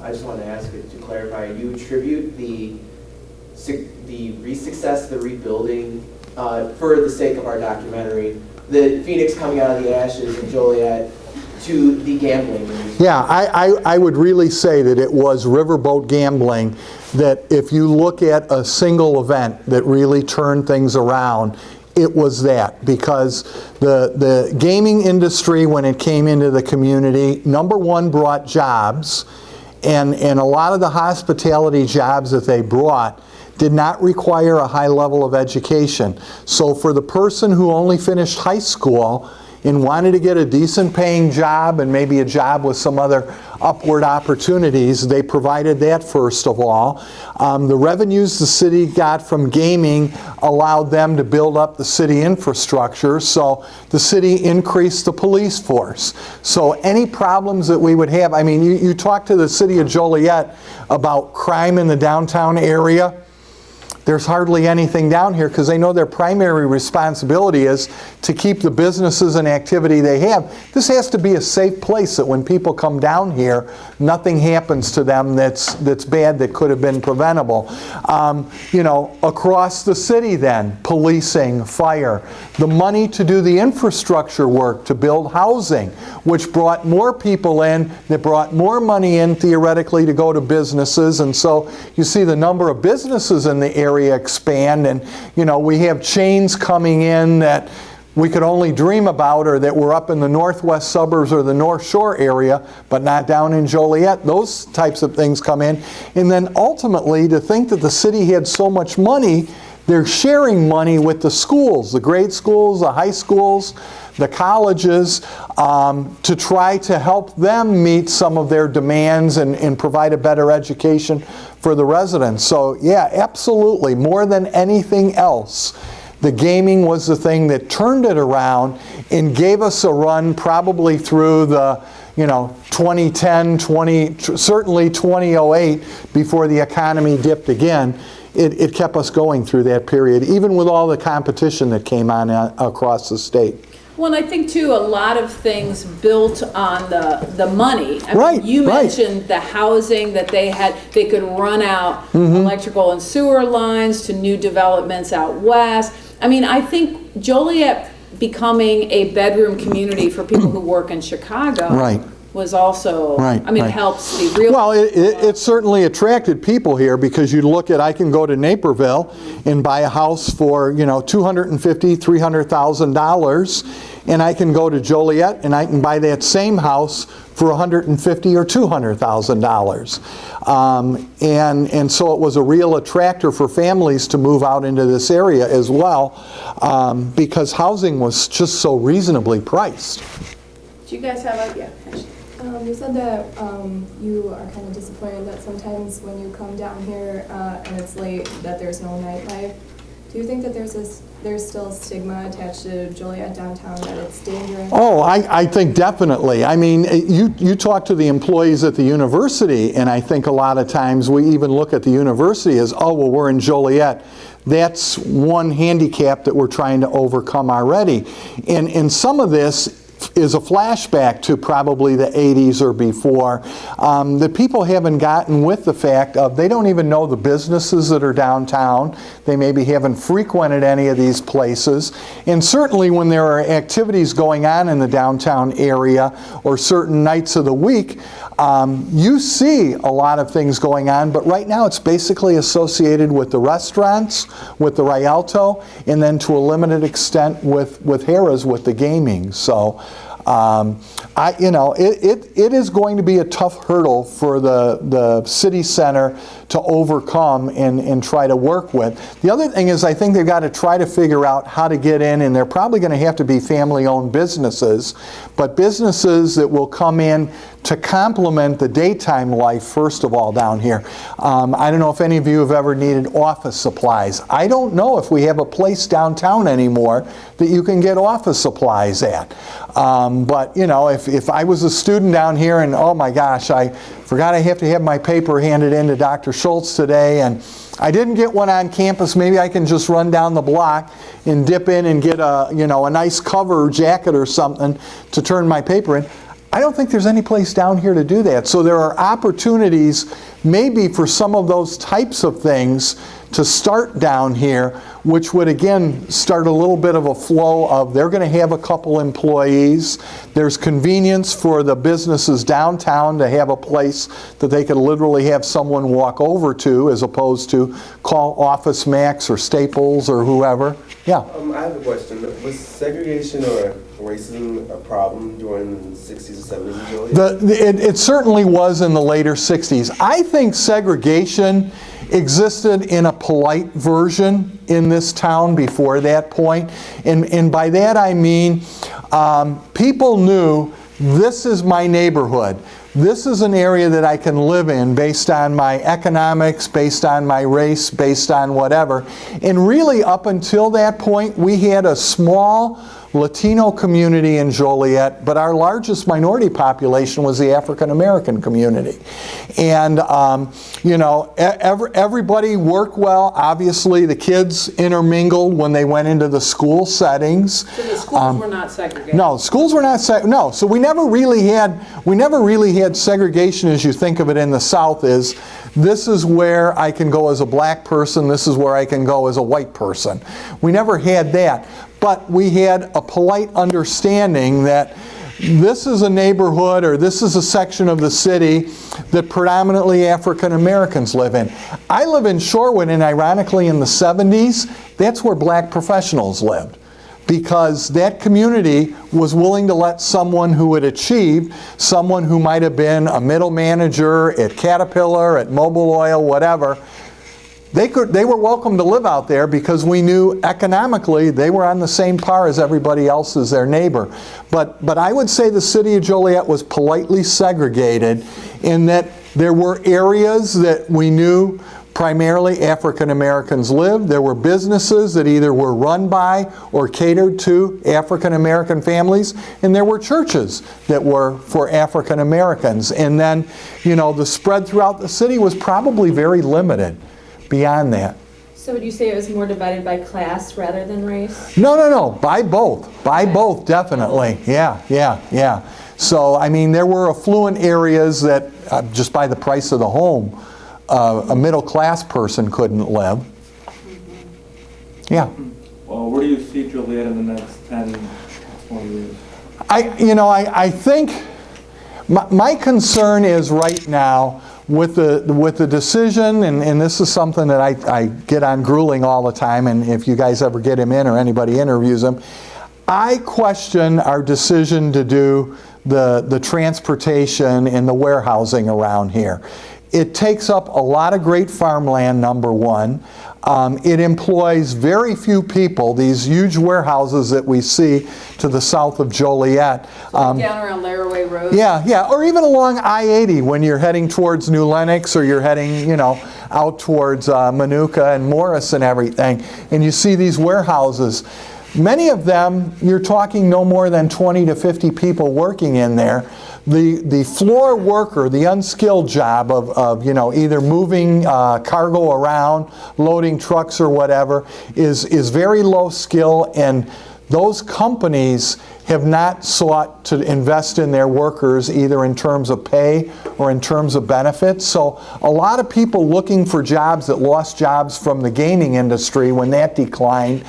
I just wanted to ask you to clarify. You attribute the success, the rebuilding, for the sake of our documentary, the Phoenix coming out of the ashes in Joliet, to the gambling. Yeah, I would really say that it was riverboat gambling, that if you look at a single event that really turned things around, it was that. Because the gaming industry, when it came into the community, number one, brought jobs, and a lot of the hospitality jobs that they brought did not require a high level of education. So for the person who only finished high school and wanted to get a decent paying job and maybe a job with some other upward opportunities, they provided that first of all. The revenues the city got from gaming allowed them to build up the city infrastructure, so the city increased the police force. So any problems that we would have, I mean, you talk to the city of Joliet about crime in the downtown area, there's hardly anything down here because they know their primary responsibility is to keep the businesses and activity they have. This has to be a safe place that when people come down here, nothing happens to them that's bad that could have been preventable. Across the city then, policing, fire, the money to do the infrastructure work to build housing, which brought more people in, that brought more money in theoretically to go to businesses, and so you see the number of businesses in the area expand, and we have chains coming in that we could only dream about, or that were up in the northwest suburbs or the North Shore area, but not down in Joliet. Those types of things come in. And then ultimately, to think that the city had so much money, they're sharing money with the schools, the grade schools, the high schools, the colleges, to try to help them meet some of their demands and provide a better education for the residents. So yeah, absolutely, more than anything else, the gaming was the thing that turned it around and gave us a run probably through the 2010, certainly 2008, before the economy dipped again. It kept us going through that period, even with all the competition that came on across the state. Well, and I think too, a lot of things built on the money. Right, you mentioned the housing that they had. They could run out electrical and sewer lines to new developments out west. I mean, I think Joliet becoming a bedroom community for people who work in Chicago was also, helps the real... Well, it certainly attracted people here, because you look at, I can go to Naperville and buy a house for, $250,000, $300,000, and I can go to Joliet and I can buy that same house for $150,000 or $200,000. And so it was a real attractor for families to move out into this area as well, because housing was just so reasonably priced. Do you guys have you said that you are kind of disappointed that sometimes when you come down here and it's late, that there's no nightlife. Do you think that there's still stigma attached to Joliet downtown, that it's dangerous? Oh, I think definitely. I mean, you talk to the employees at the university, and I think a lot of times we even look at the university as, oh, well, we're in Joliet. That's one handicap that we're trying to overcome already. And some of this is a flashback to probably the 80s or before, that people haven't gotten with the fact of they don't even know the businesses that are downtown. They maybe haven't frequented any of these places. And certainly when there are activities going on in the downtown area or certain nights of the week, you see a lot of things going on, but right now it's basically associated with the restaurants, with the Rialto, and then to a limited extent with Harrah's, with the gaming. So it is going to be a tough hurdle for the city center to overcome and try to work with. The other thing is, I think they've got to try to figure out how to get in, and they're probably going to have to be family-owned businesses, but businesses that will come in to complement the daytime life, first of all, down here. I don't know if any of you have ever needed office supplies. I don't know if we have a place downtown anymore that you can get office supplies at. But, if I was a student down here and, oh my gosh, I forgot I have to have my paper handed in to Dr. Schultz today, and I didn't get one on campus, maybe I can just run down the block and dip in and get a nice cover jacket or something to turn my paper in. I don't think there's any place down here to do that. So there are opportunities maybe for some of those types of things to start down here, which would again start a little bit of a flow of they're going to have a couple employees. There's convenience for the businesses downtown to have a place that they could literally have someone walk over to as opposed to call Office Max or Staples or whoever. Yeah. I have a question. Was segregation or racism a problem during the 60s or 70s in Joliet? It certainly was in the later 60s. I think segregation existed in a polite version in this town before that point. And by that I mean people knew this is my neighborhood. This is an area that I can live in based on my economics, based on my race, based on whatever. And really up until that point, we had a small Latino community in Joliet, but our largest minority population was the African American community. And, you know, everybody worked well. Obviously, the kids intermingled when they went into the school settings. So the schools were not segregated? No, schools were not no. So we never really had segregation as you think of it in the South is this is where I can go as a black person, this is where I can go as a white person. We never had that. But we had a polite understanding that this is a neighborhood or this is a section of the city that predominantly African Americans live in. I live in Shorewood, and ironically in the 70s, that's where black professionals lived, because that community was willing to let someone who had achieved, someone who might have been a middle manager at Caterpillar, at Mobil Oil, whatever, they were welcome to live out there because we knew economically they were on the same par as everybody else as their neighbor. But I would say the city of Joliet was politely segregated in that there were areas that we knew primarily African Americans lived. There were businesses that either were run by or catered to African American families, and there were churches that were for African Americans. And then, you know, the spread throughout the city was probably very limited beyond that. So would you say it was more divided by class rather than race? No. By both. By both, definitely. Yeah. So, I mean, there were affluent areas that, just by the price of the home, a middle-class person couldn't live. Yeah. Well, where do you see Joliet in the next 10, 20 years? I think my concern is right now with the decision, and this is something that I get on Grueling all the time, and if you guys ever get him in or anybody interviews him, I question our decision to do the transportation and the warehousing around here. It takes up a lot of great farmland, number one. It employs very few people, these huge warehouses that we see to the south of Joliet. Down around Laraway Road? Yeah, or even along I-80 when you're heading towards New Lenox or you're heading, out towards Manuka and Morris and everything, and you see these warehouses. Many of them, you're talking no more than 20 to 50 people working in there. The floor worker, the unskilled job of either moving cargo around, loading trucks or whatever, is very low skill, and those companies have not sought to invest in their workers either in terms of pay or in terms of benefits. So a lot of people looking for jobs that lost jobs from the gaming industry when that declined,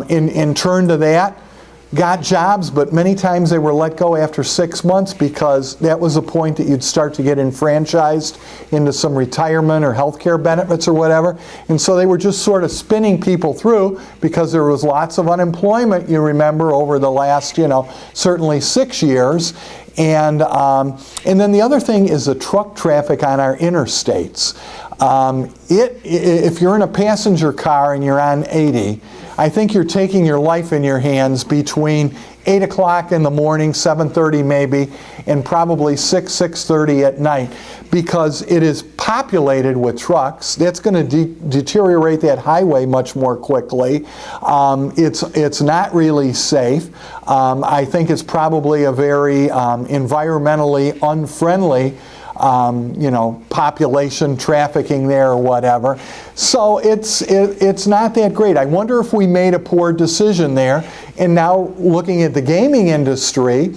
in turn to that, got jobs, but many times they were let go after 6 months because that was a point that you'd start to get enfranchised into some retirement or health care benefits or whatever. And so they were just sort of spinning people through because there was lots of unemployment, you remember, over the last, certainly 6 years. And then the other thing is the truck traffic on our interstates. If you're in a passenger car and you're on 80, I think you're taking your life in your hands between 8 o'clock in the morning, 7:30 maybe, and probably 6:30 at night, because it is populated with trucks. That's going to deteriorate that highway much more quickly. It's not really safe. I think it's probably a very environmentally unfriendly population trafficking there or whatever. So it's not that great. I wonder if we made a poor decision there. And now looking at the gaming industry,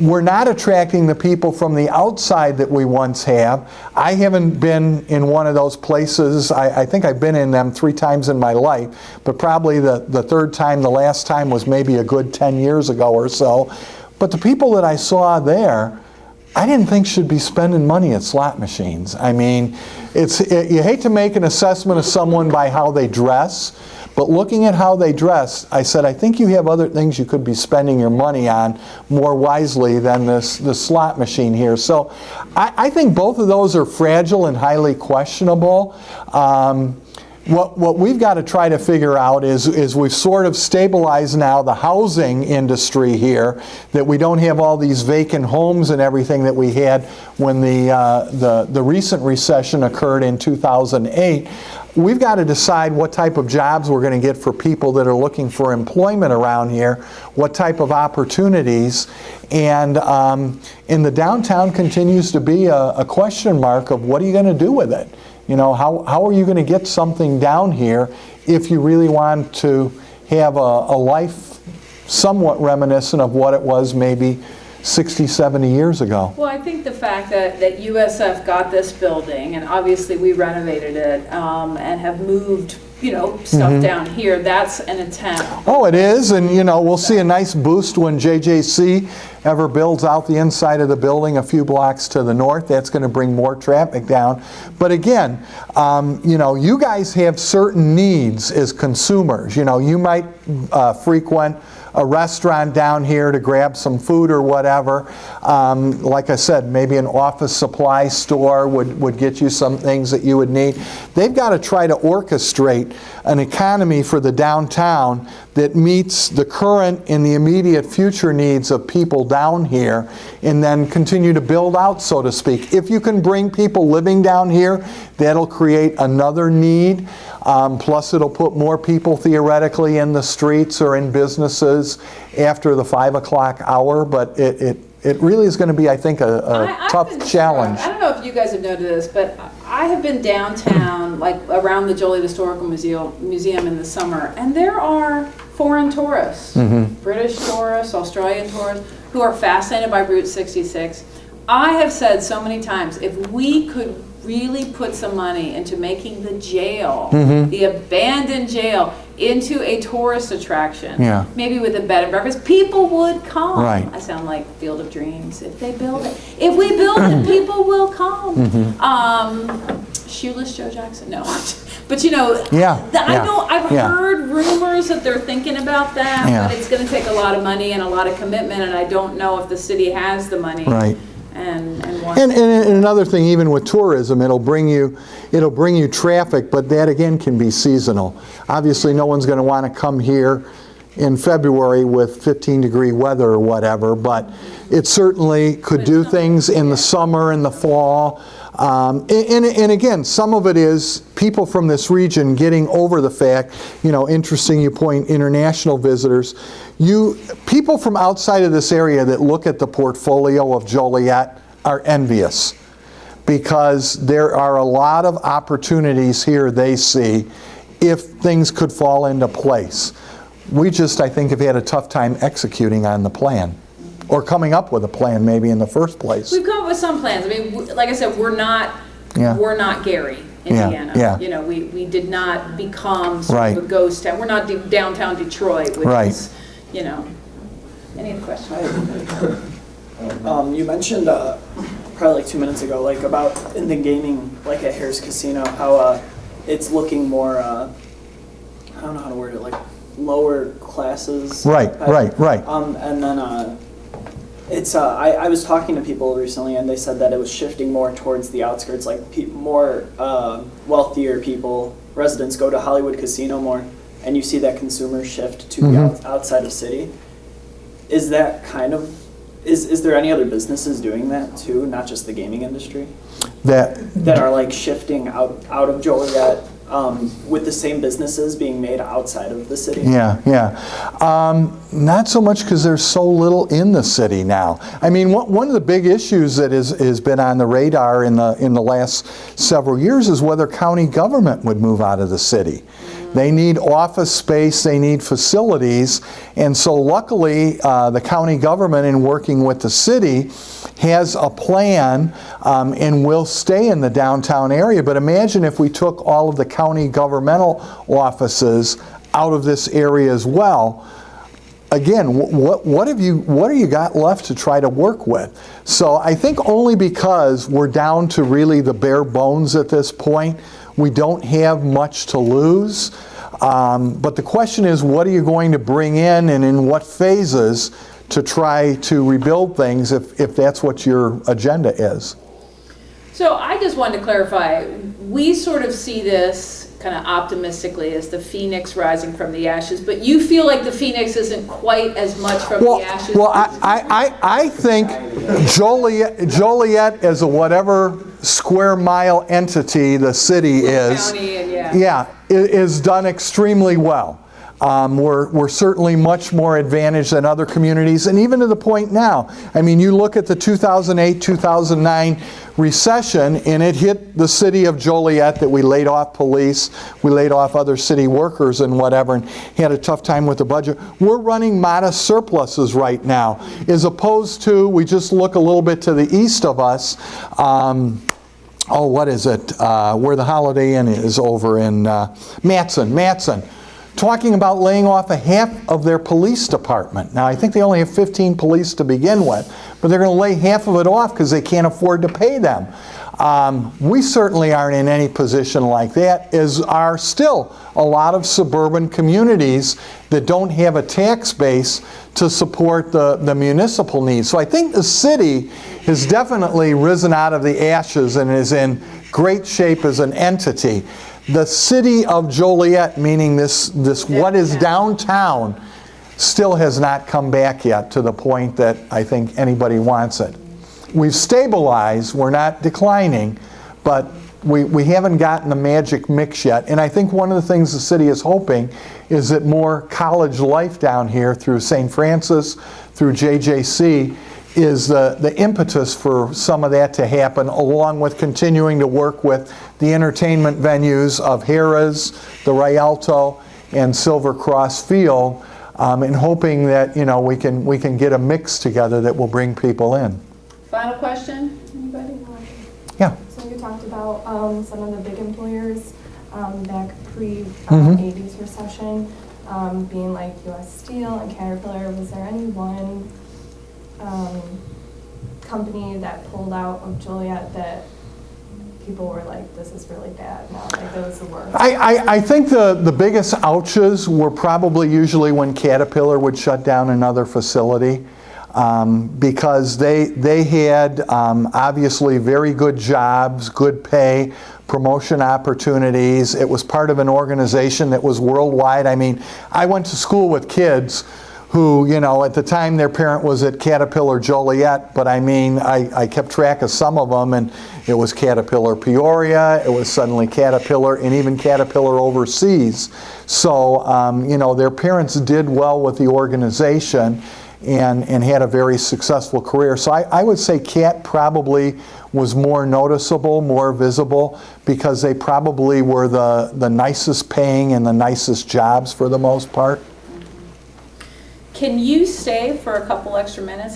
we're not attracting the people from the outside that we once have. I haven't been in one of those places. I think I've been in them 3 times in my life, but probably the third time, the last time was maybe a good 10 years ago or so. But the people that I saw there, I didn't think should be spending money at slot machines. I mean, you hate to make an assessment of someone by how they dress, but looking at how they dress, I said, I think you have other things you could be spending your money on more wisely than the slot machine here. So I think both of those are fragile and highly questionable. What we've got to try to figure out is we've sort of stabilized now the housing industry here, that we don't have all these vacant homes and everything that we had when the recent recession occurred in 2008. We've got to decide what type of jobs we're going to get for people that are looking for employment around here, what type of opportunities, and the downtown continues to be a question mark of what are you going to do with it? How are you going to get something down here if you really want to have a life somewhat reminiscent of what it was maybe 60, 70 years ago? Well, I think the fact that USF got this building, and obviously we renovated it and have moved stuff down here, that's an attempt. Oh, it is, and we'll see a nice boost when JJC ever builds out the inside of the building a few blocks to the north. That's going to bring more traffic down. But again, you guys have certain needs as consumers. You might frequent a restaurant down here to grab some food or whatever. Like I said, maybe an office supply store would get you some things that you would need. They've got to try to orchestrate an economy for the downtown that meets the current and the immediate future needs of people down here, and then continue to build out, so to speak. If you can bring people living down here, that'll create another need. Plus it'll put more people theoretically in the streets or in businesses after the 5 o'clock hour, but it really is going to be, I think, a tough challenge. I don't know if you guys have noticed this, but I have been downtown, like around the Joliet Historical Museum in the summer, and there are foreign tourists, British tourists, Australian tourists, who are fascinated by Route 66. I have said so many times, if we could really put some money into making the jail, the abandoned jail, into a tourist attraction, maybe with a bed and breakfast, people would come. Right. I sound like Field of Dreams. If they build it, if we build it, people will come. Shoeless Joe Jackson, no. But I know I've heard rumors that they're thinking about that, but it's going to take a lot of money and a lot of commitment, and I don't know if the city has the money. Right. And another thing, even with tourism, it'll bring you traffic, but that again can be seasonal. Obviously, no one's going to want to come here in February with 15-degree weather or whatever, but it certainly could do things in the summer and the fall. And again, some of it is people from this region getting over the fact, interesting you point international visitors. People from outside of this area that look at the portfolio of Joliet are envious, because there are a lot of opportunities here they see if things could fall into place. We just, I think, have had a tough time executing on the plan, or coming up with a plan maybe in the first place. We've come up with some plans. I mean, like I said, we're not Gary, Indiana. We did not become sort of a ghost town. We're not downtown Detroit, which is, Any other questions? You mentioned probably like 2 minutes ago, like about in the gaming, like at Harris Casino, how it's looking more, I don't know how to word it, like lower classes. Right. And then it's I was talking to people recently, and they said that it was shifting more towards the outskirts, like more wealthier people, residents go to Hollywood Casino more, and you see that consumer shift to the outside of city. Is that kind of, is there any other businesses doing that too, not just the gaming industry? That are like shifting out of Joliet with the same businesses being made outside of the city? Yeah, yeah. Not so much because there's so little in the city now. I mean, one of the big issues that has been on the radar in the last several years is whether county government would move out of the city. They need office space, they need facilities, and so luckily the county government, in working with the city, has a plan and will stay in the downtown area. But imagine if we took all of the county governmental offices out of this area as well. Again, what have you got left to try to work with? So I think only because we're down to really the bare bones at this point, we don't have much to lose. But the question is, what are you going to bring in and in what phases to try to rebuild things if that's what your agenda is? So I just wanted to clarify, we sort of see this kind of optimistically as the phoenix rising from the ashes, but you feel like the phoenix isn't quite as much from the ashes? Well, I think Joliet as a whatever square mile entity the city is, County and is done extremely well. We're certainly much more advantaged than other communities, and even to the point now. I mean, you look at the 2008-2009 recession, and it hit the city of Joliet that we laid off police, we laid off other city workers and whatever, and had a tough time with the budget. We're running modest surpluses right now, as opposed to, we just look a little bit to the east of us, what is it, where the Holiday Inn is over in Matson. Talking about laying off a half of their police department. Now, I think they only have 15 police to begin with, but they're going to lay half of it off because they can't afford to pay them. We certainly aren't in any position like that, as are still a lot of suburban communities that don't have a tax base to support the municipal needs. So I think the city has definitely risen out of the ashes and is in great shape as an entity. The city of Joliet, meaning this what is downtown, still has not come back yet to the point that I think anybody wants it. We've stabilized, we're not declining, but we haven't gotten the magic mix yet. And I think one of the things the city is hoping is that more college life down here through St. Francis, through JJC, is the impetus for some of that to happen, along with continuing to work with the entertainment venues of Harrah's, the Rialto, and Silver Cross Field, and hoping that we can get a mix together that will bring people in. Final question, anybody? Yeah. So you talked about some of the big employers back pre-80s recession, being like U.S. Steel and Caterpillar. Was there any one company that pulled out of Joliet that people were like, this is really bad now, like that was the worst? I think the biggest ouches were probably usually when Caterpillar would shut down another facility, because they had obviously very good jobs, good pay, promotion opportunities. It was part of an organization that was worldwide. I mean, I went to school with kids who, at the time their parent was at Caterpillar Joliet, but I mean, I kept track of some of them, and it was Caterpillar Peoria, it was suddenly Caterpillar, and even Caterpillar overseas. So, their parents did well with the organization and had a very successful career. So I would say Cat probably was more noticeable, more visible, because they probably were the nicest paying and the nicest jobs for the most part. Can you stay for a couple extra minutes?